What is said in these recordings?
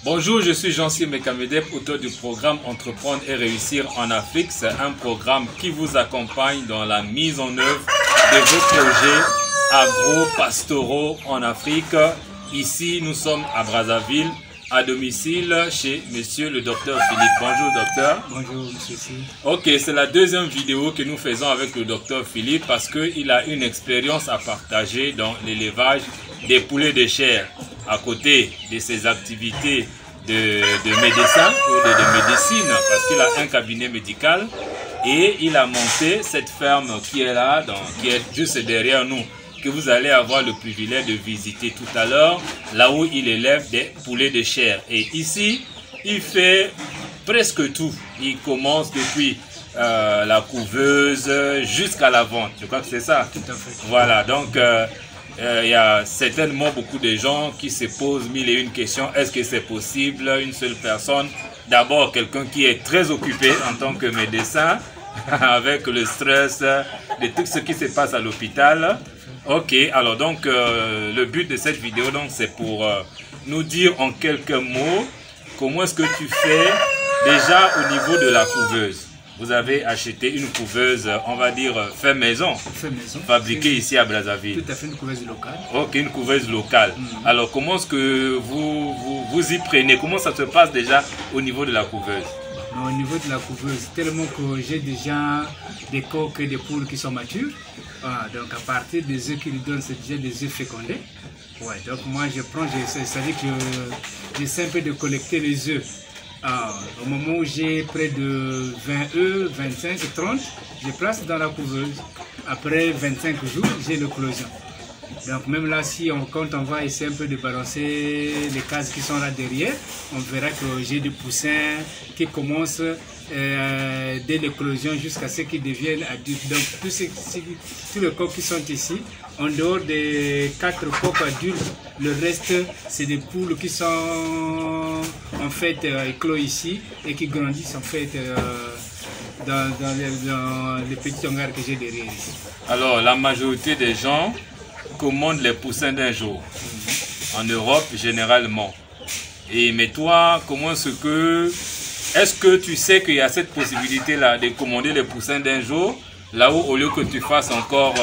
Bonjour, je suis Jean-Cyr Mekamedep, auteur du programme Entreprendre et réussir en Afrique. C'est un programme qui vous accompagne dans la mise en œuvre de vos projets agro-pastoraux en Afrique. Ici, nous sommes à Brazzaville, à domicile chez Monsieur le Docteur Philippe. Bonjour Docteur. Bonjour Monsieur C. Ok, c'est la deuxième vidéo que nous faisons avec le Docteur Philippe parce qu'il a une expérience à partager dans l'élevage des poulets de chair. À côté de ses activités de médecin ou de médecine, parce qu'il a un cabinet médical et il a monté cette ferme qui est là, qui est juste derrière nous, que vous allez avoir le privilège de visiter tout à l'heure, là où il élève des poulets de chair. Et ici, il fait presque tout. Il commence depuis la couveuse jusqu'à la vente. Je crois que c'est ça. Tout à fait. Voilà, donc il y a certainement beaucoup de gens qui se posent mille et une questions. Est-ce que c'est possible, une seule personne? D'abord, quelqu'un qui est très occupé en tant que médecin, avec le stress de tout ce qui se passe à l'hôpital. Ok, alors donc le but de cette vidéo, c'est pour nous dire en quelques mots comment est-ce que tu fais déjà au niveau de la couveuse. Vous avez acheté une couveuse, on va dire, fait maison, fabriquée ici à Brazzaville. Tout à fait, une couveuse locale. Ok, une couveuse locale. Alors, comment est-ce que vous y prenez? Comment ça se passe déjà au niveau de la couveuse? Au niveau de la couveuse, tellement que j'ai déjà des coques et des poules qui sont matures. Donc, à partir des œufs qu'ils donnent, c'est déjà des œufs fécondés. Ouais, donc moi, je prends, c'est-à-dire que j'essaie un peu de collecter les œufs. Au moment où j'ai près de 20 œufs, 25, 30, je place dans la couveuse. Après 25 jours, j'ai l'éclosion. Donc même là, quand on va essayer un peu de balancer les cases qui sont là derrière, on verra que j'ai des poussins qui commencent dès l'éclosion jusqu'à ce qu'ils deviennent adultes. Donc tous les coqs qui sont ici, en dehors des 4 coqs adultes, le reste c'est des poules qui sont en fait éclos ici et qui grandissent en fait dans les petits hangars que j'ai derrière ici. Alors la majorité des gens commandent les poussins d'un jour, en Europe généralement. Mais toi, est-ce que tu sais qu'il y a cette possibilité-là de commander les poussins d'un jour, là où au lieu que tu fasses encore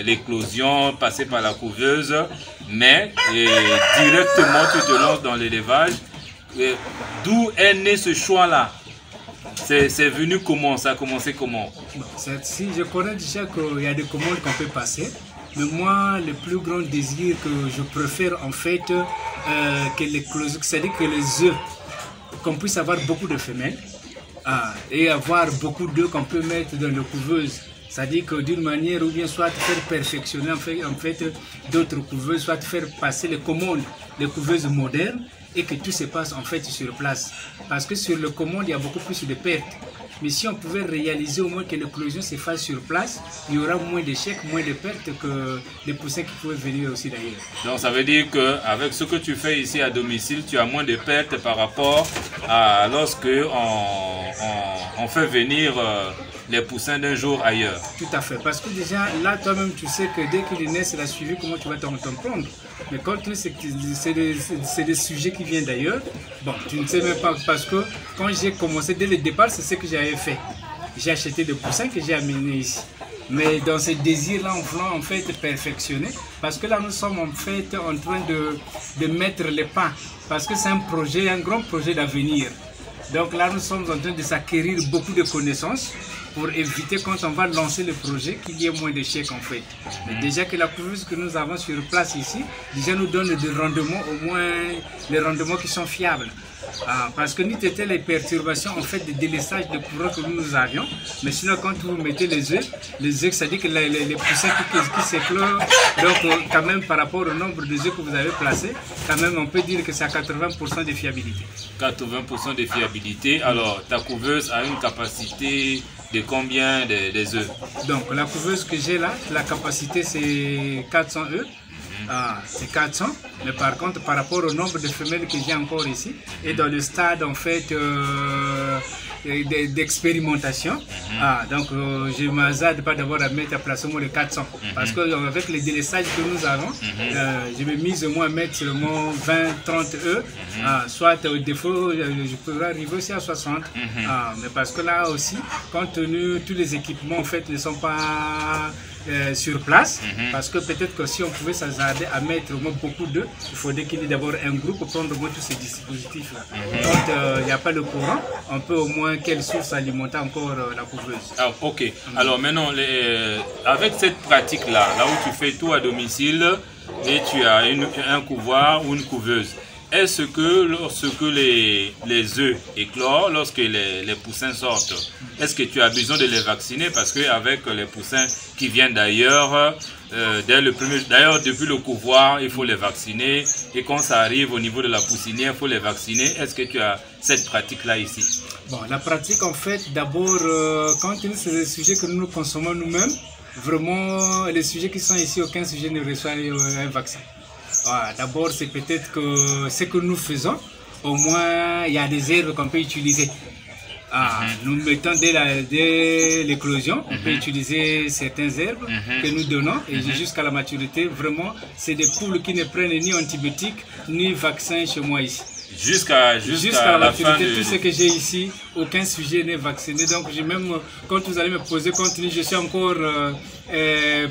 l'éclosion, passer par la couveuse, mais directement tu te lances dans l'élevage? D'où est né ce choix-là? C'est venu comment? Ça a commencé comment? Si je connais déjà qu'il y a des commandes qu'on peut passer, mais moi, le plus grand désir que je préfère en fait, que l'éclosion, c'est-à-dire que les œufs, qu'on puisse avoir beaucoup de femelles et avoir beaucoup d'œufs qu'on peut mettre dans les couveuses. C'est-à-dire que d'une manière ou bien soit faire perfectionner en fait d'autres couveuses, soit faire passer les commandes, les couveuses modernes et que tout se passe en fait sur place. Parce que sur le commande, il y a beaucoup plus de pertes. Mais si on pouvait réaliser au moins que l'éclosion se fasse sur place, il y aura moins d'échecs, moins de pertes que les poussins qui pouvaient venir aussi d'ailleurs. Donc ça veut dire qu'avec ce que tu fais ici à domicile, tu as moins de pertes par rapport à lorsque on fait venir les poussins d'un jour ailleurs. Tout à fait, parce que déjà là toi-même tu sais que dès qu'il naît c'est la suivi, comment tu vas t'en prendre. Mais quand c'est des sujets qui viennent d'ailleurs, bon tu ne sais même pas, parce que quand j'ai commencé dès le départ c'est ce que j'avais fait. J'ai acheté des poussins que j'ai amenés ici. Mais dans ce désir-là, on voulait en fait perfectionner, parce que là nous sommes en fait en train de mettre les pas, parce que c'est un projet, un grand projet d'avenir. Donc là nous sommes en train de s'acquérir beaucoup de connaissances pour éviter quand on va lancer le projet qu'il y ait moins d'échecs en fait. Mais déjà que la couveuse que nous avons sur place ici, déjà nous donne des rendements, au moins les rendements qui sont fiables. Parce que nous étaient les perturbations en fait de délaissage de courant que nous avions. Mais sinon quand vous mettez les œufs, ça dit que les poussins qui s'éclosent, donc quand même par rapport au nombre de œufs que vous avez placés, quand même on peut dire que c'est à 80% de fiabilité. 80% de fiabilité. Alors ta couveuse a une capacité de combien des œufs? Donc la couveuse que j'ai là, la capacité c'est 400 œufs. c'est 400. Mais par contre, par rapport au nombre de femelles que j'ai encore ici, et dans le stade en fait d'expérimentation, donc je ne m'hasarde pas d'avoir à mettre à place au moins les 400. Parce qu'avec les délaissages que nous avons, je me mise au moins à mettre seulement 20-30 œufs, soit au défaut, je pourrais arriver aussi à 60. Mais parce que là aussi, compte tenu tous les équipements en fait ne sont pas sur place, parce que peut-être que si on pouvait s'hasarder à mettre au moins beaucoup d'œufs, il faudrait qu'il y ait d'abord un groupe pour prendre au moins tous ces dispositifs là. Quand il n'y a pas le courant, on peut au moins quelle source alimenter encore la couveuse. Ah, ok. Alors maintenant, avec cette pratique là où tu fais tout à domicile et tu as un couvoir ou une couveuse, est-ce que lorsque les œufs éclorent, lorsque les poussins sortent, est-ce que tu as besoin de les vacciner? Parce qu'avec les poussins qui viennent d'ailleurs, d'ailleurs depuis le couvoir, il faut les vacciner. Et quand ça arrive au niveau de la poussinière, il faut les vacciner. Est-ce que tu as cette pratique-là ici? Bon, la pratique en fait, d'abord, quand c'est des sujets que nous consommons nous-mêmes, vraiment, les sujets qui sont ici, aucun sujet ne reçoit un vaccin. Voilà, d'abord, c'est peut-être que ce que nous faisons, au moins, il y a des herbes qu'on peut utiliser. Nous mettons dès l'éclosion, on peut utiliser certaines herbes que nous donnons et jusqu'à la maturité, vraiment, c'est des poules qui ne prennent ni antibiotiques ni vaccins chez moi ici. Jusqu'à la maturité, tout ce que j'ai ici, aucun sujet n'est vacciné. Donc, même quand vous allez me poser compte tenu, je suis encore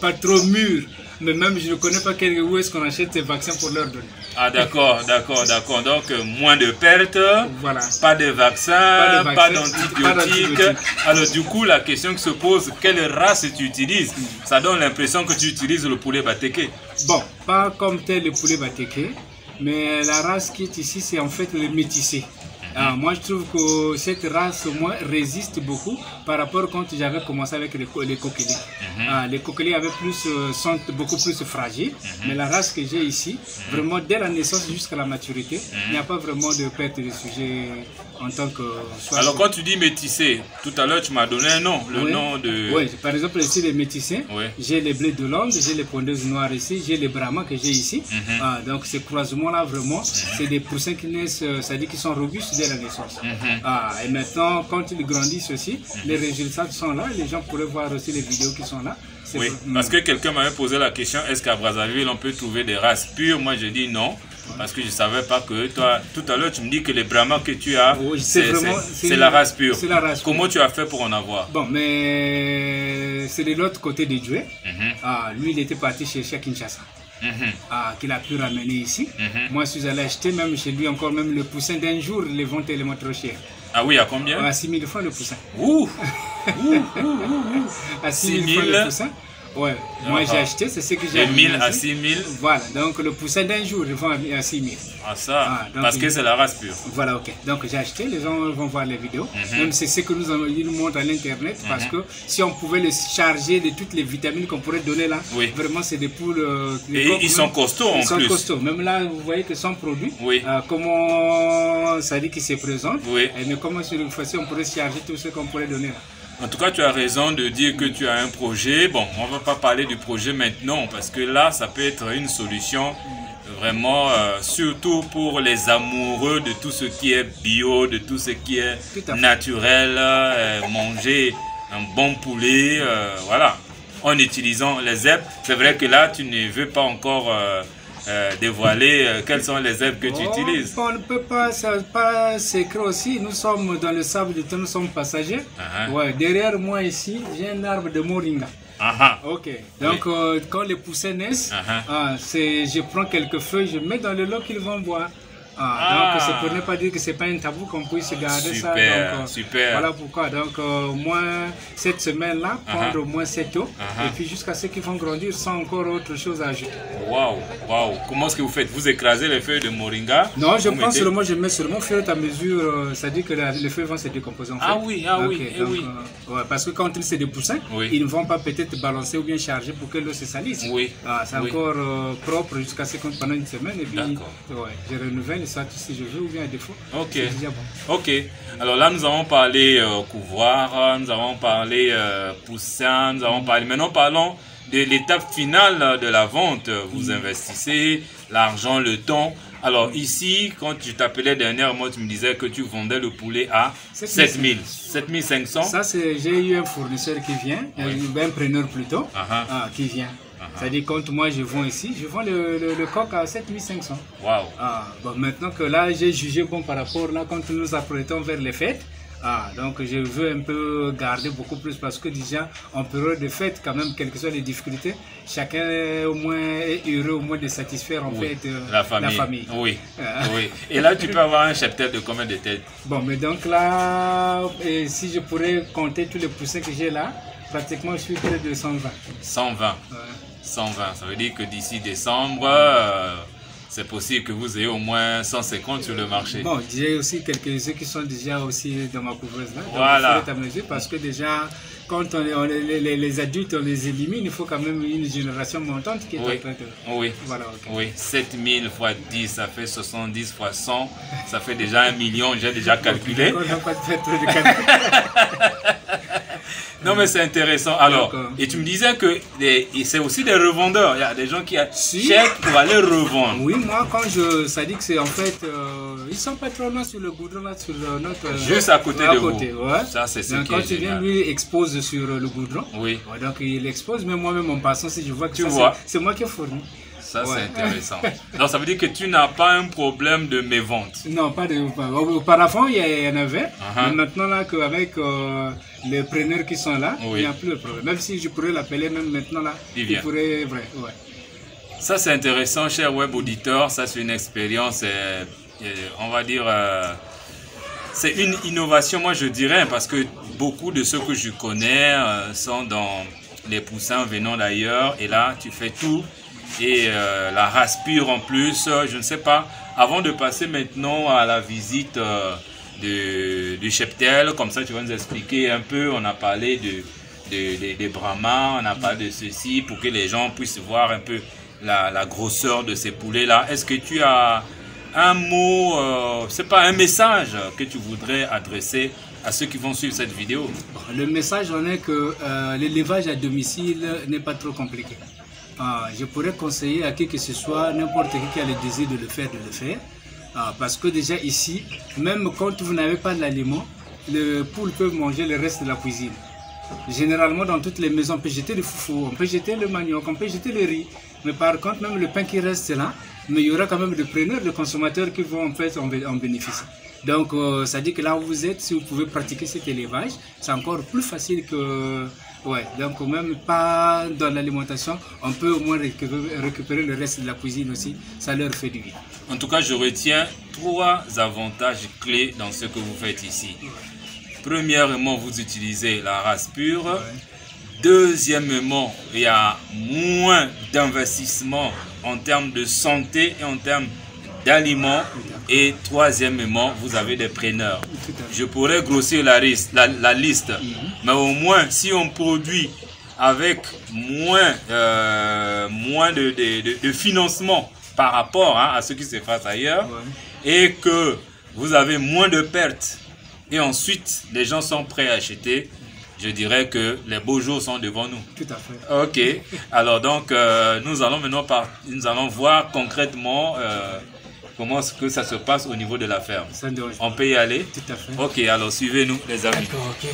pas trop mûr. Mais même je ne connais pas où est-ce qu'on achète ces vaccins pour leur donner. Ah d'accord. Donc moins de pertes, voilà. Pas de vaccins, pas d'antibiotiques. Alors du coup la question qui se pose, quelle race tu utilises? Ça donne l'impression que tu utilises le poulet batéké. Bon, pas comme tel le poulet batéké, mais la race qui est ici c'est en fait le métissé. Moi je trouve que cette race au moins résiste beaucoup par rapport quand j'avais commencé avec les coqueliers. Les coqueliers sont beaucoup plus fragiles, mais la race que j'ai ici, vraiment dès la naissance jusqu'à la maturité, il n'y a pas vraiment de perte de sujet en tant que... Alors quand tu dis métissé, tout à l'heure tu m'as donné un nom, nom de... Oui, par exemple ici les métissés, j'ai les blés de l'Hollande, j'ai les pondeuses noires ici, j'ai les brahmas que j'ai ici. Donc ces croisements-là vraiment, c'est des poussins qui naissent, c'est-à-dire qu'ils sont robustes dès la naissance. Et maintenant, quand ils grandissent aussi, les résultats sont là, les gens pourraient voir aussi les vidéos qui sont là. Oui, parce que quelqu'un m'avait posé la question, est-ce qu'à Brazzaville on peut trouver des races pures? Moi je dis non. Parce que je ne savais pas que toi, tout à l'heure, tu me dis que les brahmas que tu as, c'est la race pure. Comment tu as fait pour en avoir? Bon, mais c'est de l'autre côté de Dieu. Lui, il était parti chercher à Kinshasa. Qu'il a pu ramener ici. Moi, je suis allé acheter même chez lui encore même le poussin d'un jour, les ventes tellement trop chères. Ah oui, à combien? À 6 000 francs le poussin. À 6 000 francs le poussin. Ouais, moi j'ai acheté, c'est ce que j'ai acheté. De 1000 à 6000. Voilà, donc le poussin d'un jour, ils vont à 6000. Ah ça, parce que c'est la race pure. Voilà, ok. Donc j'ai acheté, les gens vont voir les vidéos. Même c'est ce que ils nous montrent à l'internet, parce que si on pouvait les charger de toutes les vitamines qu'on pourrait donner là, vraiment c'est des poules... Et ils sont costauds en plus. Ils sont costauds. Même là, vous voyez que son produit, comment ça dit qu'il se présente, mais comment sur une fois on pourrait charger tout ce qu'on pourrait donner là. En tout cas, tu as raison de dire que tu as un projet. Bon, on ne va pas parler du projet maintenant parce que là, ça peut être une solution vraiment, surtout pour les amoureux de tout ce qui est bio, de tout ce qui est naturel, manger un bon poulet, voilà, en utilisant les herbes. C'est vrai que là, tu ne veux pas encore... dévoiler quelles sont les herbes que tu utilises. On ne peut pas, c'est pas secret aussi. Nous sommes dans le sable du temps, nous sommes passagers. Derrière moi ici, j'ai un arbre de moringa. Ok. Donc quand les poussins naissent, je prends quelques feuilles, je mets dans le lot qu'ils vont boire. Donc c'est pour ne pas dire que c'est pas un tabou qu'on puisse garder ça. Donc, super. Voilà pourquoi. Donc moi cette semaine-là, prendre au moins 7 eaux et puis jusqu'à ce qu'ils vont grandir sans encore autre chose à ajouter. Waouh. Comment est-ce que vous faites? Vous écrasez les feuilles de moringa? Non, je prends seulement, je mets seulement au fur et à mesure, c'est-à-dire que les feuilles vont se décomposer en fait. Oui. Parce que quand c'est des poussins, ils ne vont pas peut-être balancer ou bien charger pour que l'eau se salisse. C'est encore propre jusqu'à ce qu'on pendant une semaine et puis je renouvelle ça si je veux ou bien à défaut. Ok. Alors là, nous avons parlé couvoir, nous avons parlé poussin, nous avons parlé. Maintenant, parlons de l'étape finale de la vente. Vous investissez l'argent, le temps. Alors ici, quand tu t'appelais dernièrement, tu me disais que tu vendais le poulet à 7000, 7500. Ça, j'ai eu un fournisseur qui vient, un preneur plutôt, qui vient. C'est-à-dire, quand moi je vends ici, je vends le coq à 7500. Waouh. Bon, maintenant que là, j'ai jugé bon par rapport, là, quand nous apprêtons vers les fêtes, donc je veux un peu garder beaucoup plus parce que déjà en période de fête, quand même, quelles que soient les difficultés, chacun au moins est heureux au moins de satisfaire en fait la famille. Oui. Oui. Et là, tu peux avoir un cheptel de combien de têtes? Bon, mais donc là, si je pourrais compter tous les poussins que j'ai là, pratiquement je suis près de 120. 120. 120. Ça veut dire que d'ici décembre, c'est possible que vous ayez au moins 150 sur le marché. Bon, j'ai aussi quelques-uns qui sont déjà aussi dans ma couveuse là. Voilà. Parce que déjà, quand les adultes, on les élimine, il faut quand même une génération montante qui est en train de... Oui. Voilà, oui. 7000 fois 10, ça fait 70 fois 100, ça fait déjà 1 million, j'ai déjà calculé. On n'a pas fait trop de calcul. Non mais c'est intéressant. Alors, et tu me disais que c'est aussi des revendeurs. Il y a des gens qui achètent pour aller revendre. Oui, moi quand ça dit que c'est en fait, ils sont pas trop loin sur le goudron là, sur notre. Juste à côté de vous. Ouais. Ça c'est ce donc, qui quand est tu viens, lui expose sur le goudron. Oui. Ouais, donc il expose, mais moi-même en passant, si je vois que c'est moi qui ai fourni. Ça, c'est intéressant. Donc, ça veut dire que tu n'as pas un problème de mévente. Non, pas de... Auparavant, il y en avait. Mais maintenant, là, qu'avec les preneurs qui sont là, il n'y a plus de problème. Même si je pourrais l'appeler, même maintenant, là, il pourrait... Ça, c'est intéressant, cher web auditeur. Ça, c'est une expérience, on va dire... c'est une innovation, moi, je dirais, parce que beaucoup de ceux que je connais sont dans les poussins venant d'ailleurs. Et là, tu fais tout. Et la race pure en plus, je ne sais pas, avant de passer maintenant à la visite du cheptel, comme ça tu vas nous expliquer un peu, on a parlé des brahmas, on a parlé de ceci, pour que les gens puissent voir un peu la grosseur de ces poulets-là. Est-ce que tu as un mot, c'est pas un message que tu voudrais adresser à ceux qui vont suivre cette vidéo? Le message en est que l'élevage à domicile n'est pas trop compliqué. Je pourrais conseiller à qui que ce soit, n'importe qui a le désir de le faire. Parce que déjà ici, même quand vous n'avez pas d'aliment, les poules peuvent manger le reste de la cuisine. Généralement, dans toutes les maisons, on peut jeter le foufou, on peut jeter le manioc, on peut jeter le riz. Mais par contre, même le pain qui reste là, mais il y aura quand même des preneurs, des consommateurs qui vont en fait en bénéficier. Donc, ça dit que là où vous êtes, si vous pouvez pratiquer cet élevage, c'est encore plus facile que... donc même pas dans l'alimentation, on peut au moins récupérer le reste de la cuisine aussi, ça leur fait du bien. En tout cas, je retiens 3 avantages clés dans ce que vous faites ici. Premièrement, vous utilisez la race pure. Deuxièmement, il y a moins d'investissement en termes de santé et en termes d'aliments. Et troisièmement, vous avez des preneurs. Je pourrais grossir la liste, mais au moins, si on produit avec moins de financement par rapport à ce qui se passe ailleurs, et que vous avez moins de pertes, et ensuite, les gens sont prêts à acheter, je dirais que les beaux jours sont devant nous. Tout à fait. Ok. Alors donc, nous allons maintenant voir concrètement comment est-ce que ça se passe au niveau de la ferme. On peut y aller? Tout à fait. Ok, alors suivez-nous les amis. D'accord, ok.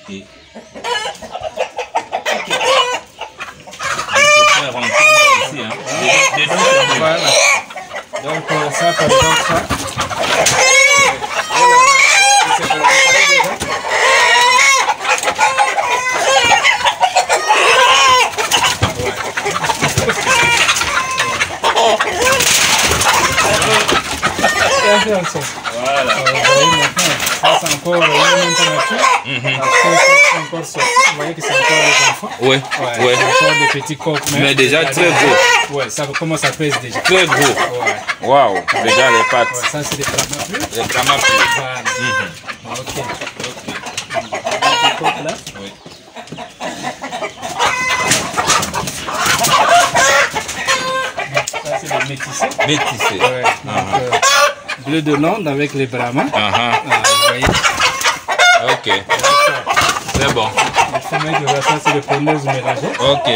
Ok. Je peux rentrer ici, hein. Voilà. Donc ça, par exemple, ça. Voilà. Ça c'est encore une température. Encore sorti. Vous voyez que c'est encore les enfants. Oui. Ouais. Encore des petits coqs. Mais déjà très gros. Ouais, ça commence à pèse déjà. Très gros. Ouais. Waouh. Regarde les pattes. Ouais, ça c'est des brahmas plus. Les brahmas plus. Voilà. Ok. Là. Oui. Ça c'est des métissés. Métissés. Ouais. Donc, bleu de Londres avec les Brahma. Vous voyez. Ok. C'est bon. Les femelles de ça, c'est les preneuses mélangées. Ok.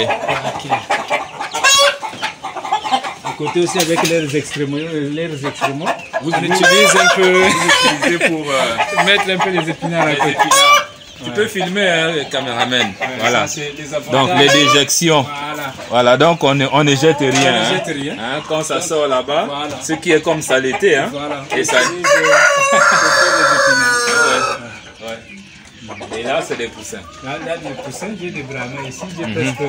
À côté aussi avec leurs extrémaux. Vous utilisez un peu pour mettre un peu les épinards à côté. Tu peux filmer, hein, le caméraman. Voilà. Ça, les donc les déjections. Voilà, donc on ne jette rien. On ne jette rien. Hein, quand ça sort là-bas, ce qui est comme saleté. Hein, et ça. Et là, c'est des poussins. Là, des poussins, j'ai des Brahma ici. J'ai presque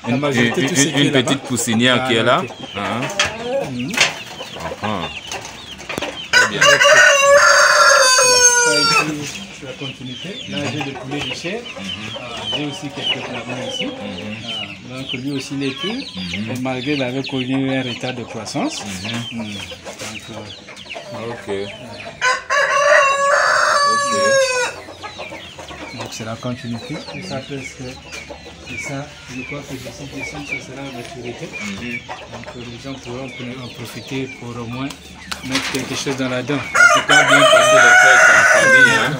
la majorité tout ce qui est une petite poussinière qui est là. Très bien. La continuité. Là, j'ai des poulets de chair. J'ai aussi quelques Brahma ici. Donc, lui aussi, il est pur. Et malgré qu'il avait connu un retard de croissance. Donc, c'est la continuité. Et ça, c'est ça, je crois que d'ici décembre, ce sera la maturité. Donc, les gens pourront en profiter pour au moins mettre quelque chose dans la dent. En tout cas, bien passer les fêtes en famille. Hein.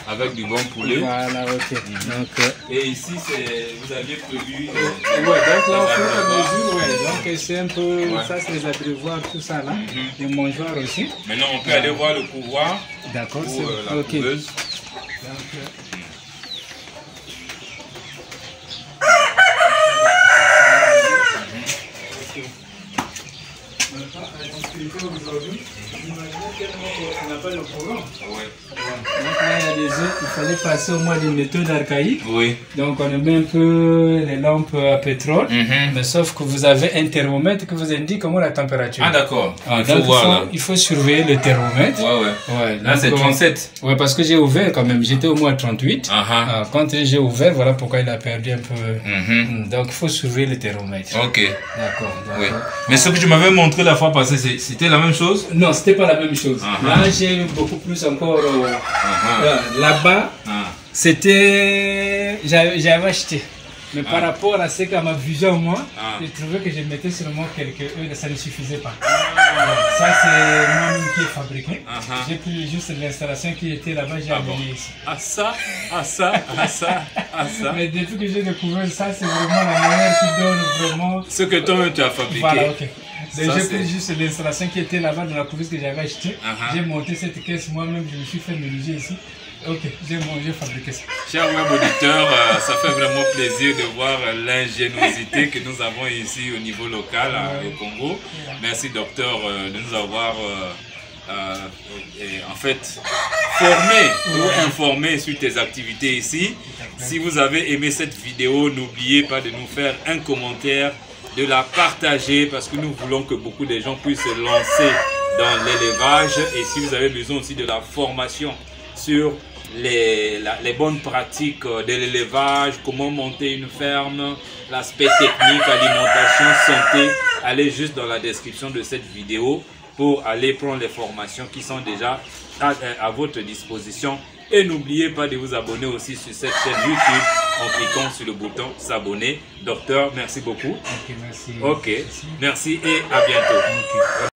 Avec du bon poulet. Voilà, ok. Donc, et ici, vous aviez prévu. Donc là, au fur et à mesure, donc c'est un peu. Ça, c'est les abreuvoirs, tout ça là. Les mangeoires aussi. Maintenant, on peut aller voir le pouvoir. D'accord, c'est la couveuse. Aujourd'hui, on n'a pas le courant. Donc là, il y a des œufs, il fallait passer au moins des méthodes archaïques. Donc on met un peu les lampes à pétrole, mais sauf que vous avez un thermomètre qui vous indique comment la température. Ah d'accord. Il faut surveiller le thermomètre. Là c'est 37. Ouais, parce que j'ai ouvert quand même, j'étais au moins à 38. Quand j'ai ouvert, voilà pourquoi il a perdu un peu. Donc il faut surveiller le thermomètre. Ok. D'accord. Mais ce que tu m'avais montré la fois passée, c'était la même chose? Non, c'était pas la même chose. Là, j'ai eu beaucoup plus encore. Là-bas, c'était. J'avais acheté. Mais par rapport à ce qu'à ma vision, moi, j'ai trouvé que je mettais seulement quelques œufs, ça ne suffisait pas. Ça, c'est moi-même qui ai fabriqué. J'ai pris juste l'installation qui était là-bas, j'ai amené ici. Mais depuis que j'ai découvert ça, c'est vraiment la manière qui donne vraiment. Ce que toi-même tu as fabriqué. Voilà, ok. J'ai pris juste l'installation qui était là-bas dans la couveuse que j'avais achetée. J'ai monté cette caisse moi-même, je me suis fait mélanger ici. Ok, j'ai fabriqué ça. Chers web auditeurs, ça fait vraiment plaisir de voir l'ingéniosité que nous avons ici au niveau local au Congo. Merci docteur de nous avoir en fait formé ou informé sur tes activités ici. Si vous avez aimé cette vidéo, n'oubliez pas de nous faire un commentaire, de la partager parce que nous voulons que beaucoup de gens puissent se lancer dans l'élevage. Et si vous avez besoin aussi de la formation sur les bonnes pratiques de l'élevage, comment monter une ferme, l'aspect technique, alimentation, santé, allez juste dans la description de cette vidéo pour aller prendre les formations qui sont déjà à votre disposition. Et n'oubliez pas de vous abonner aussi sur cette chaîne YouTube en cliquant sur le bouton s'abonner. Docteur, merci beaucoup. Merci. Ok, merci et à bientôt.